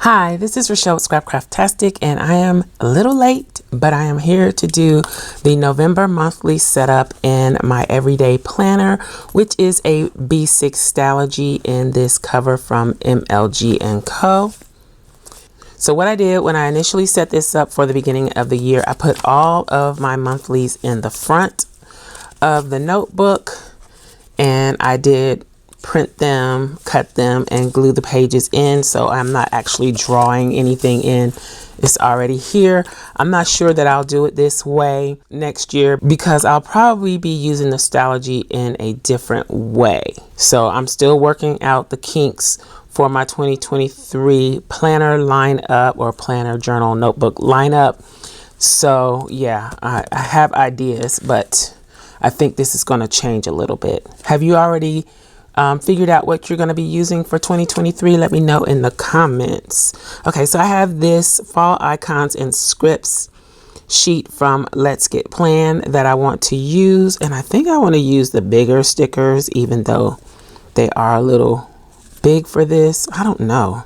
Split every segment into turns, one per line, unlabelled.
Hi, this is Rachelle with Scrapcraftastic, and I am a little late, but I am here to do the November monthly setup in my everyday planner, which is a B6 Stalogy in this cover from MLG Co. So what I did when I initially set this up for the beginning of the year, I put all of my monthlies in the front of the notebook, and I did print them, cut them, and glue the pages in, so I'm not actually drawing anything in. It's already here. I'm not sure that I'll do it this way next year because I'll probably be using the Stalogy in a different way. So I'm still working out the kinks for my 2023 planner lineup or planner journal notebook lineup. So yeah, I have ideas, but I think this is going to change a little bit. Have you already figured out what you're going to be using for 2023? Let me know in the comments. Okay, so I have this fall icons and scripts sheet from Let's Get Plan that I want to use, and I think I want to use the bigger stickers even though they are a little big for this. I don't know,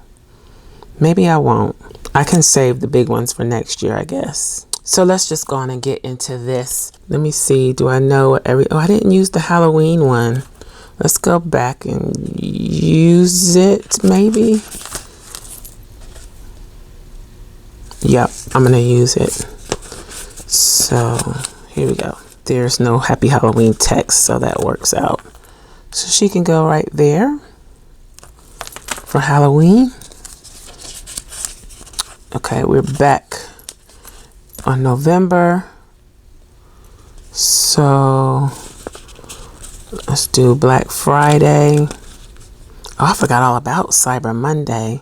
maybe I won't. I can save the big ones for next year, I guess. So let's just go on and get into this. Let me see, do I know what I didn't use the Halloween one. Let's go back and use it, maybe. Yep, I'm gonna use it. So here we go. There's no Happy Halloween text, so that works out. So she can go right there for Halloween. Okay, we're back on November. So let's do Black Friday. Oh, I forgot all about Cyber Monday.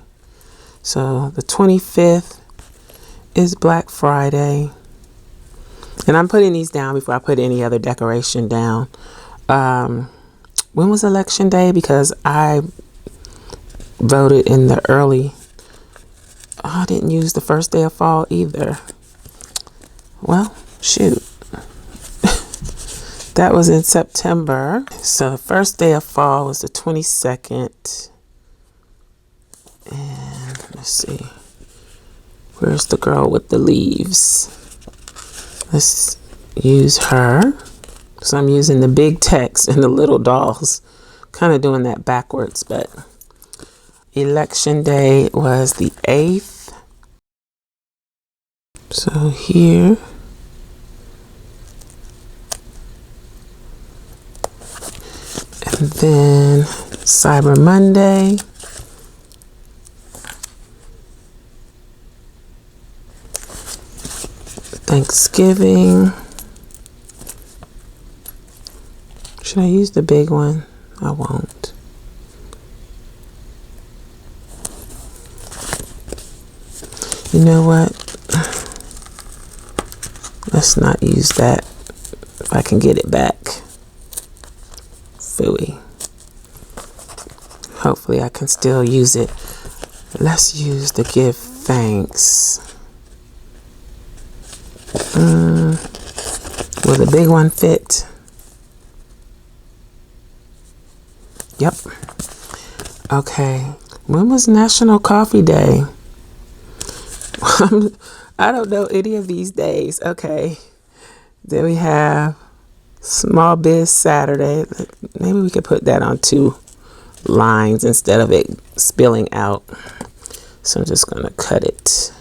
So the 25th is Black Friday. And I'm putting these down before I put any other decoration down. When was Election Day? Because I voted in the early. Oh, I didn't use the first day of fall either. Well, shoot. That was in September. So the first day of fall was the 22nd. And let's see. Where's the girl with the leaves? Let's use her. So I'm using the big text and the little dolls. Kind of doing that backwards, but Election Day was the 8th. So here. And then Cyber Monday. Thanksgiving. Should I use the big one? I won't. You know what? Let's not use that if I can get it back. Phooey. Hopefully I can still use it. Let's use the give thanks. Will the big one fit? Yep. Okay. When was National Coffee Day? I don't know any of these days. Okay. Then we have Small Biz Saturday. Maybe we could put that on 2 lines instead of it spilling out. So I'm just going to cut it.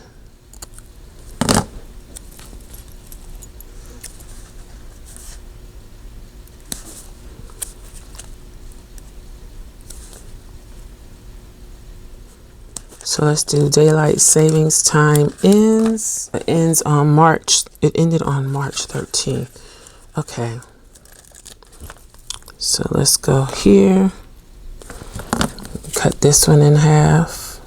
So let's do daylight savings time ends. It ends on March. It ended on March 13th. Okay. So let's go here. Cut this one in half.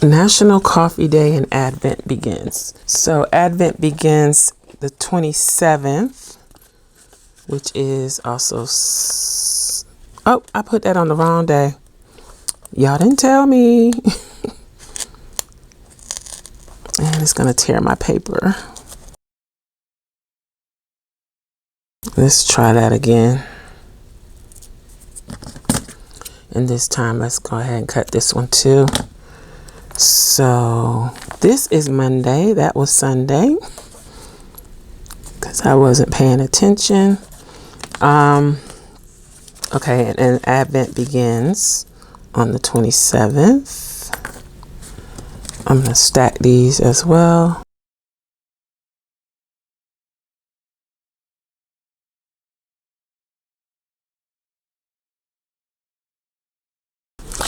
National Coffee Day and Advent begins. So Advent begins the 27th, which is also, oh, I put that on the wrong day. Y'all didn't tell me. And it's gonna tear my paper. Let's try that again. And this time, let's go ahead and cut this one too. So this is Monday. That was Sunday, because I wasn't paying attention. Okay, and Advent begins on the 27th. I'm going to stack these as well.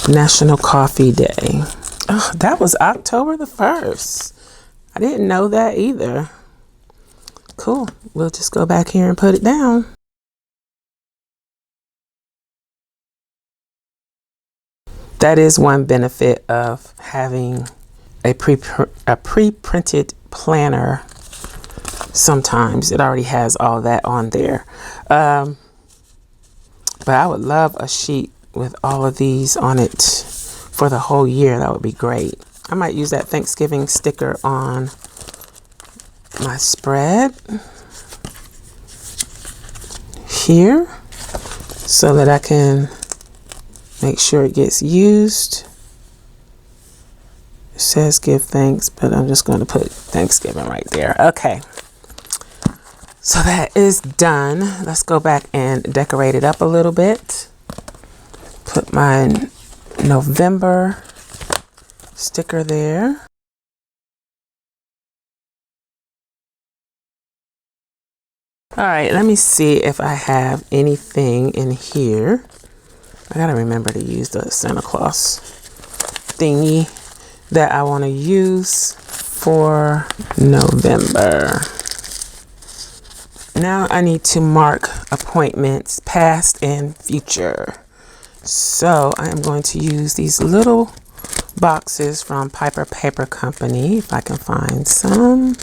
National Coffee Day. Oh, that was October the 1st. I didn't know that either. Cool. We'll just go back here and put it down. That is one benefit of having a pre-printed planner. Sometimes it already has all that on there. But I would love a sheet with all of these on it for the whole year. That would be great. I might use that Thanksgiving sticker on my spread here so that I can make sure it gets used. It says give thanks, but I'm just going to put Thanksgiving right there. Okay. So that is done. Let's go back and decorate it up a little bit. Put my November sticker there. All right, let me see if I have anything in here. I gotta remember to use the Santa Claus thingy that I want to use for November. Now I need to mark appointments past and future. So I am going to use these little boxes from Piper Paper Company, if I can find some,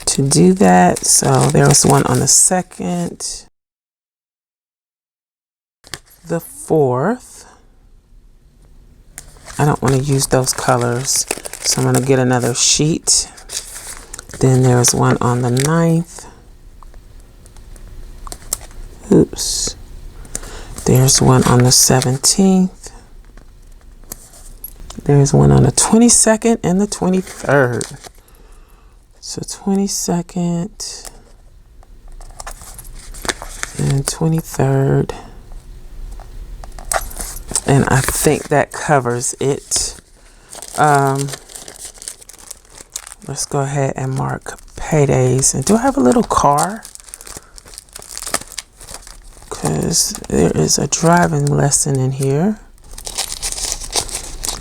to do that. So there was one on the 2nd, the 4th. I don't want to use those colors, so I'm going to get another sheet. Then there's one on the 9th. Oops. There's one on the 17th. There's one on the 22nd and the 23rd. So 22nd and 23rd. And I think that covers it. Let's go ahead and mark paydays. And do I have a little car? Because there is a driving lesson in here.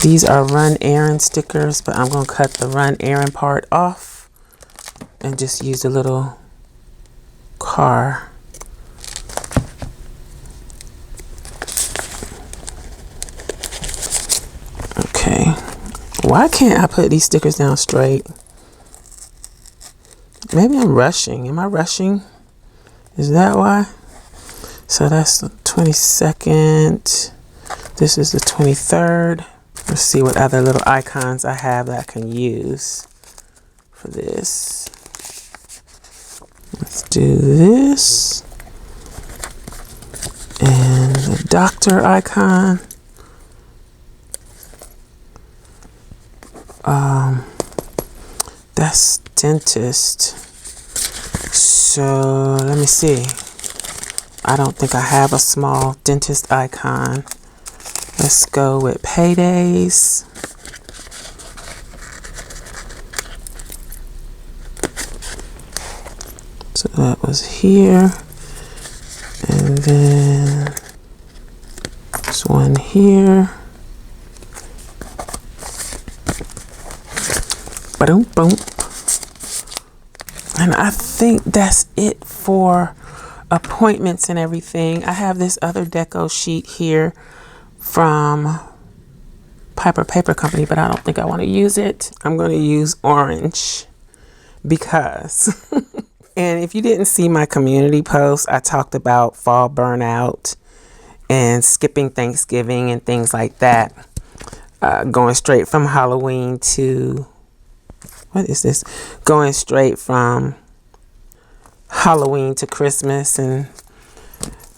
These are run errand stickers, but I'm going to cut the run errand part off and just use a little car. Okay. Why can't I put these stickers down straight? Maybe I'm rushing. Am I rushing? Is that why? So that's the 22nd. This is the 23rd. Let's see what other little icons I have that I can use for this. Let's do this. And the doctor icon. That's dentist. So let me see. I don't think I have a small dentist icon. Let's go with paydays. So that was here. And then there's one here. Boom, boom. And I think that's it for appointments and everything. I have this other deco sheet here from Piper Paper Company, but I don't think I want to use it. I'm going to use orange because, and if you didn't see my community post, I talked about fall burnout and skipping Thanksgiving and things like that. Going straight from Halloween to, what is this? Going straight from Halloween to Christmas and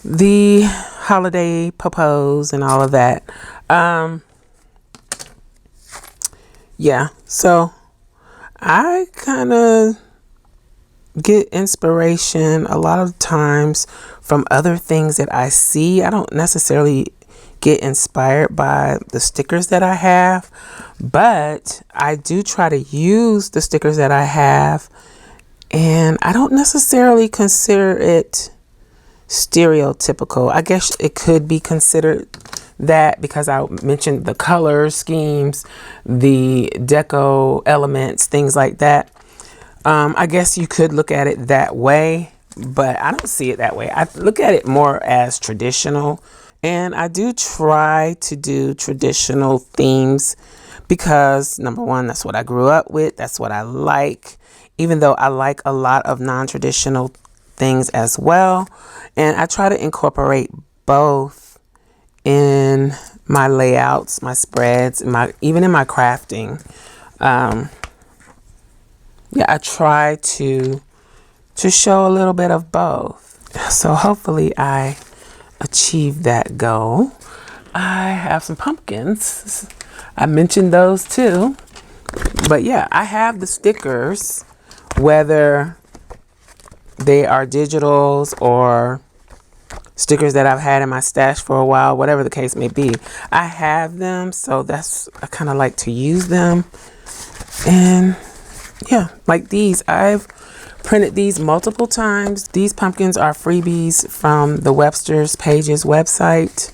the holiday popos and all of that. Yeah, so I kind of get inspiration a lot of times from other things that I see. I don't necessarily get inspired by the stickers that I have, but I do try to use the stickers that I have, and I don't necessarily consider it stereotypical. I guess it could be considered that because I mentioned the color schemes, the deco elements, things like that. I guess you could look at it that way, but I don't see it that way. I look at it more as traditional, and I do try to do traditional themes because, number one, that's what I grew up with. That's what I like, even though I like a lot of non-traditional things as well. And I try to incorporate both in my layouts, my spreads, even in my crafting. Yeah, I try to show a little bit of both. So hopefully I achieve that goal. I have some pumpkins. I mentioned those too. But yeah, I have the stickers, whether they are digitals or stickers that I've had in my stash for a while, whatever the case may be. I have them, so I kind of like to use them. And yeah, like these, I've printed these multiple times. These pumpkins are freebies from the Webster's Pages website,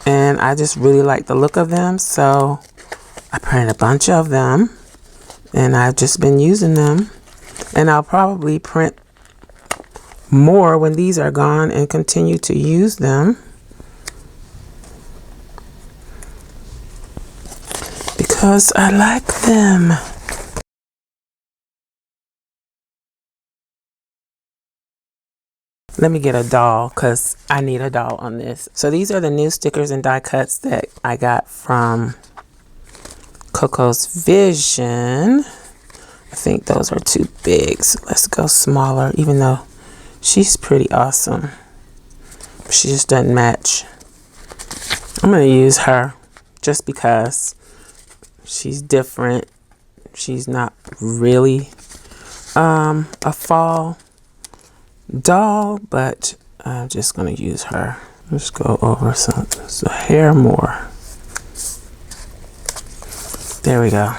and I just really like the look of them, so I printed a bunch of them, and I've just been using them. And I'll probably print more when these are gone and continue to use them because I like them. Let me get a doll because I need a doll on this. So these are the new stickers and die cuts that I got from Coco's Vision. I think those are too big, so let's go smaller, even though she's pretty awesome. She just doesn't match. I'm going to use her just because she's different. She's not really a fall doll, but I'm just going to use her. Let's go over some hair more. There we go.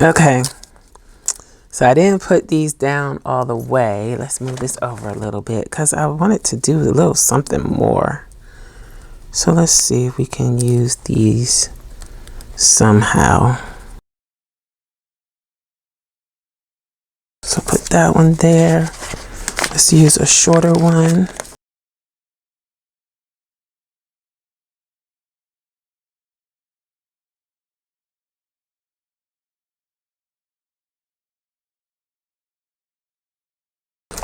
Okay, so I didn't put these down all the way. Let's move this over a little bit because I wanted to do a little something more. So let's see if we can use these somehow. So put that one there. Let's use a shorter one.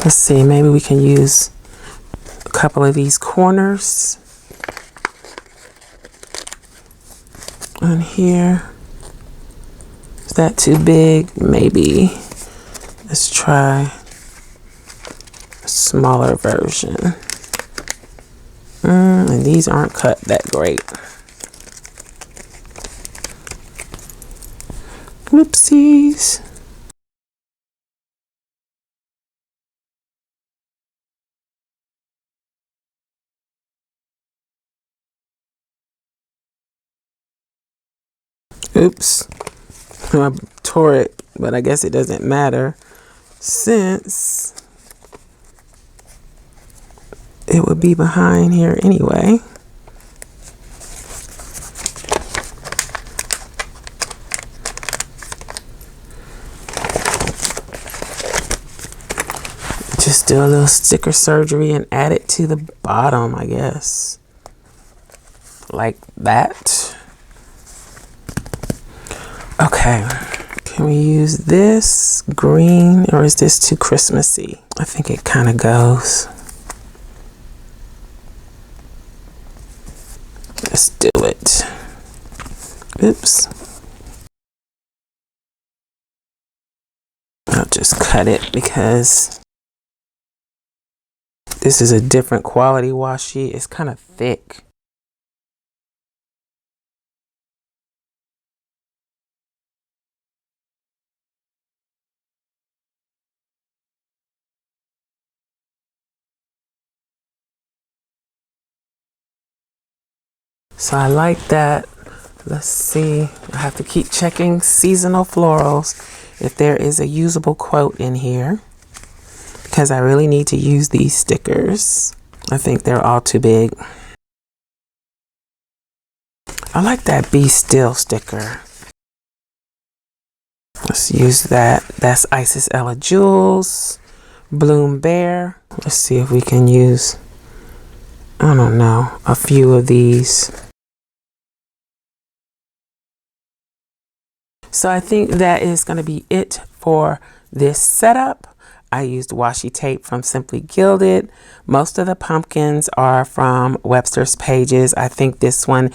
Let's see, maybe we can use a couple of these corners on here. Is that too big? Maybe. Let's try a smaller version. And these aren't cut that great. Whoopsies. Oops, I tore it, but I guess it doesn't matter since it would be behind here anyway. Just do a little sticker surgery and add it to the bottom, I guess. Like that. Okay. Can we use this green, or is this too Christmassy? I think it kind of goes. Let's do it. Oops. I'll just cut it because this is a different quality washi. It's kind of thick. So I like that. Let's see. I have to keep checking seasonal florals if there is a usable quote in here, because I really need to use these stickers. I think they're all too big. I like that Be Still sticker. Let's use that. That's Isis Ella Jewels, Bloom Bear. Let's see if we can use, I don't know, a few of these. So I think that is going to be it for this setup. I used washi tape from Simply Gilded. Most of the pumpkins are from Webster's Pages. I think this one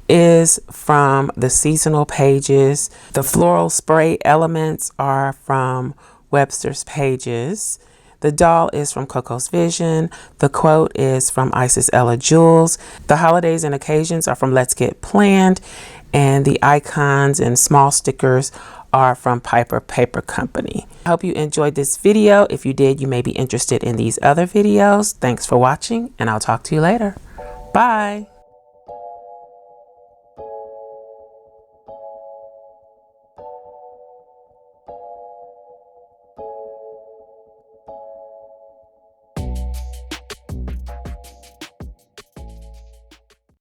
is from the seasonal pages. The floral spray elements are from Webster's Pages. The doll is from COCO'S Vision. The quote is from Isis Ella Jewels. The holidays and occasions are from Let's Get Planned. And the icons and small stickers are from Piper Paper Company. I hope you enjoyed this video. If you did, you may be interested in these other videos. Thanks for watching, and I'll talk to you later. Bye.